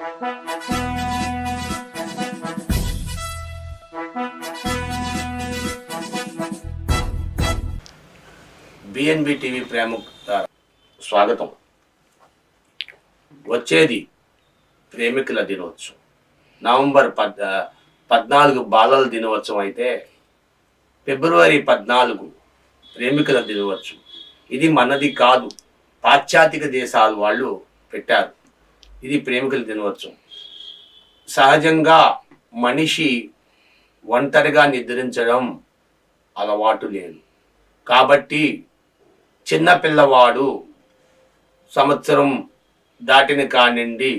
BNB TV ప్రేమికుల స్వాగతం. వచ్చేది ప్రేమికుల దినోత్సవం. నవంబర్ 14 బాలల దినోత్సవం అయితే ఫిబ్రవరి 14 ప్రేమికుల దినోత్సవం. ఇది మనది కాదు, పాశ్చాత్య దేశాల వాళ్ళు పెట్టారు. ఇది ప్రేమికుల దినోత్సవం. సహజంగా మనిషి ఒంటరిగా నిద్రించడం అలవాటు లేదు. కాబట్టి చిన్నపిల్లవాడు సంవత్సరం దాటిన కానిండి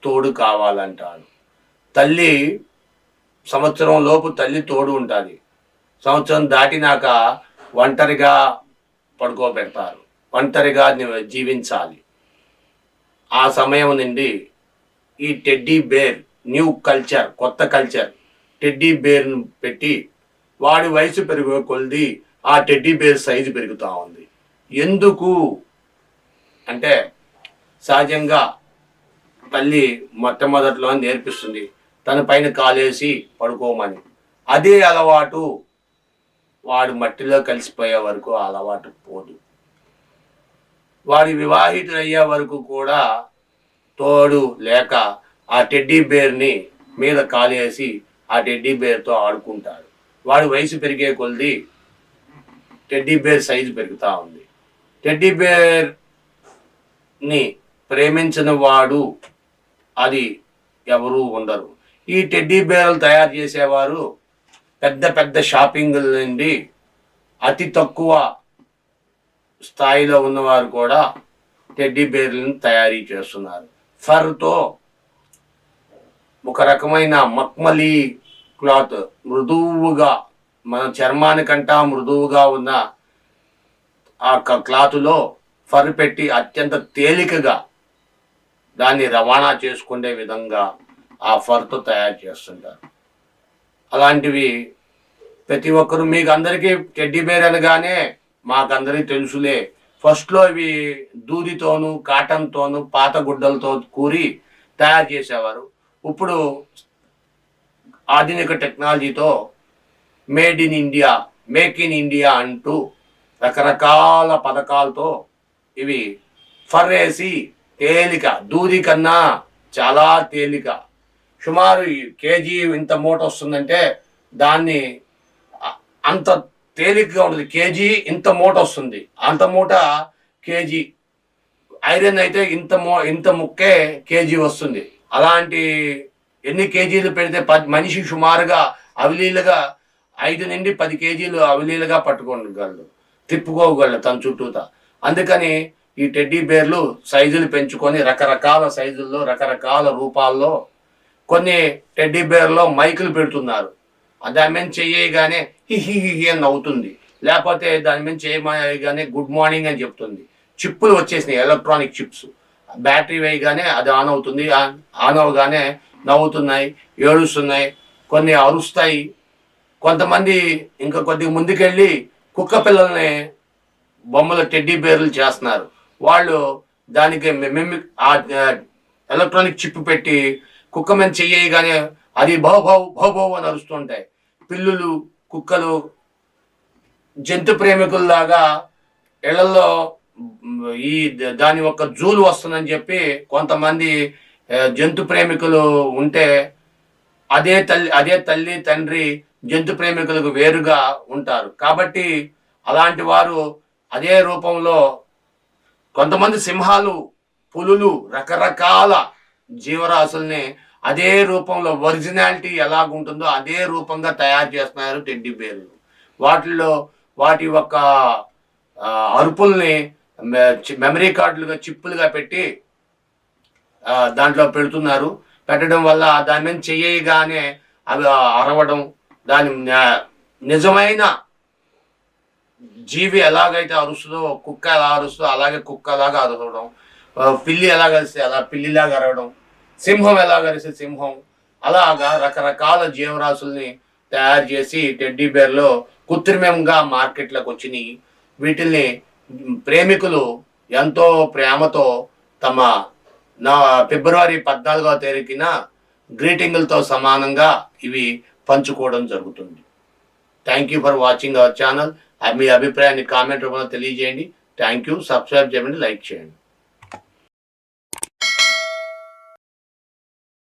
తోడు కావాలంటాడు. తల్లి సంవత్సరం లోపు తల్లి తోడు ఉంటుంది. సంవత్సరం దాటినాక ఒంటరిగా పడుకోబెడతారు. ఒంటరిగా జీవించాలి. ఆ సమయం నుండి ఈ టెడ్డీ బేర్ న్యూ కల్చర్, కొత్త కల్చర్, టెడ్డీ బేర్ను పెట్టి వాడి వయసు పెరిగే కొలది ఆ టెడ్డీ బేర్ సైజు పెరుగుతూ ఉంది. ఎందుకు అంటే సహజంగా తల్లి మొట్టమొదట్లో నేర్పిస్తుంది తన పైన కాలేసి పడుకోమని. అదే అలవాటు వాడు మట్టిలో కలిసిపోయే వరకు ఆ అలవాటు పోదు. వాడి వివాహితులయ్యే వరకు కూడా తోడు లేక ఆ టెడ్డీ బేర్ని మీద కాలేసి ఆ టెడ్డీ బేర్తో ఆడుకుంటాడు. వాడి వయసు పెరిగే కొలది టెడ్డీ బేర్ సైజు పెరుగుతూ ఉంది. టెడ్డీ బేర్ని ప్రేమించిన వాడు అది ఎవరూ ఉండరు. ఈ టెడ్డీ బేర్లు తయారు చేసేవారు పెద్ద పెద్ద షాపింగ్ల నుండి అతి తక్కువ స్థాయిలో ఉన్నవారు కూడా టెడ్డీ బేర్లను తయారీ చేస్తున్నారు. ఫర్తో ఒక రకమైన మక్మలీ క్లాత్, మృదువుగా మన చర్మానికంటా మృదువుగా ఉన్న ఆ క్లాతులో ఫర్ పెట్టి అత్యంత తేలికగా దాన్ని రవాణా చేసుకునే విధంగా ఆ ఫర్తో తయారు చేస్తుంటారు. అలాంటివి ప్రతి ఒక్కరు, మీకు అందరికీ టెడ్డీ బేర్ అనగానే మాకందరికీ తెలుసులే. ఫస్ట్లో ఇవి దూదితోనూ కాటన్తోనూ పాత గుడ్డలతో కూరి తయారు చేసేవారు. ఇప్పుడు ఆధునిక టెక్నాలజీతో made in India, make in India అంటూ రకరకాల పథకాలతో ఇవి ఫర్ వేసి తేలిక, దూది కన్నా చాలా తేలిక, సుమారు కేజీ ఇంత మూట వస్తుందంటే దాన్ని అంత తేలికగా ఉంటుంది. కేజీ ఇంత మూట వస్తుంది, అంత మూట కేజీ. ఐరన్ అయితే ఇంత ముక్కే కేజీ వస్తుంది. అలాంటి ఎన్ని కేజీలు పెడితే మనిషి సుమారుగా అవలీలుగా 5 నుండి 10 కేజీలు అవలీలుగా పట్టుకోగలడు, తిప్పుకోగలడు తన చుట్టూతా. అందుకని ఈ టెడ్డీ బేర్లు సైజులు పెంచుకొని రకరకాల సైజుల్లో రకరకాల రూపాల్లో కొన్ని టెడ్డీ బేర్లో మైకులు పెడుతున్నారు. దాని మీద చేయగానే హి అని నవ్వుతుంది, లేకపోతే దాని మీద చేయగానే గుడ్ మార్నింగ్ అని చెప్తుంది. చిప్పులు వచ్చేసినాయి, ఎలక్ట్రానిక్ చిప్స్. బ్యాటరీ వేయగానే అది ఆన్ అవుతుంది, ఆన్ అవగానే నవ్వుతున్నాయి, ఏడుస్తున్నాయి, కొన్ని అరుస్తాయి. కొంతమంది ఇంకా కొద్దిగా ముందుకెళ్ళి కుక్క పిల్లల్ని బొమ్మలు టెడ్డీ బేర్లు చేస్తున్నారు. వాళ్ళు దానికి ఎలక్ట్రానిక్ చిప్ పెట్టి కుక్క మీద చెయ్యగానే అది భౌ భౌ భౌ భౌ అని అరుస్తుంటాయి. పిల్లులు, కుక్కలు జంతు ప్రేమికుల్లాగా ఇళ్లలో ఈ దాని యొక్క జూలు వస్తుందని చెప్పి కొంతమంది జంతు ప్రేమికులు ఉంటే అదే తల్లి తండ్రి జంతు ప్రేమికులకు వేరుగా ఉంటారు. కాబట్టి అలాంటి వారు అదే రూపంలో కొంతమంది సింహాలు, పులులు, రకరకాల జీవరాశుల్ని అదే రూపంలో ఒరిజినాలిటీ ఎలాగుంటుందో అదే రూపంగా తయారు చేస్తున్నారు టెడ్డీ బేర్లు. వాటిల్లో వాటి యొక్క అరుపుల్ని మెమరీ కార్డులుగా, చిప్పులుగా పెట్టి దాంట్లో పెడుతున్నారు. పెట్టడం వల్ల దాని మీద చేయగానే అవి అరవడం, దాని నిజమైన జీవి ఎలాగైతే అరుస్తుందో, కుక్క ఎలా అరుస్తుందో అలాగే కుక్కలాగా అరవడం, పిల్లి ఎలాగరిస్తే అలా పిల్లిలాగా అరవడం, సింహం ఎలాగరిస్తే సింహం, అలాగా రకరకాల జీవరాశుల్ని తయారు చేసి టెడ్డీ బేర్లో కృత్రిమంగా మార్కెట్లోకి వచ్చినాయి. వీటిల్ని ప్రేమికులు ఎంతో ప్రేమతో తమ ఫిబ్రవరి 14వ తారీఖున గ్రీటింగులతో సమానంగా ఇవి పంచుకోవడం జరుగుతుంది. Thank you for watching our channel. మీ అభిప్రాయాన్ని కామెంట్ రూపంలో తెలియజేయండి. Thank you. సబ్స్క్రైబ్ చేయండి, లైక్ చేయండి.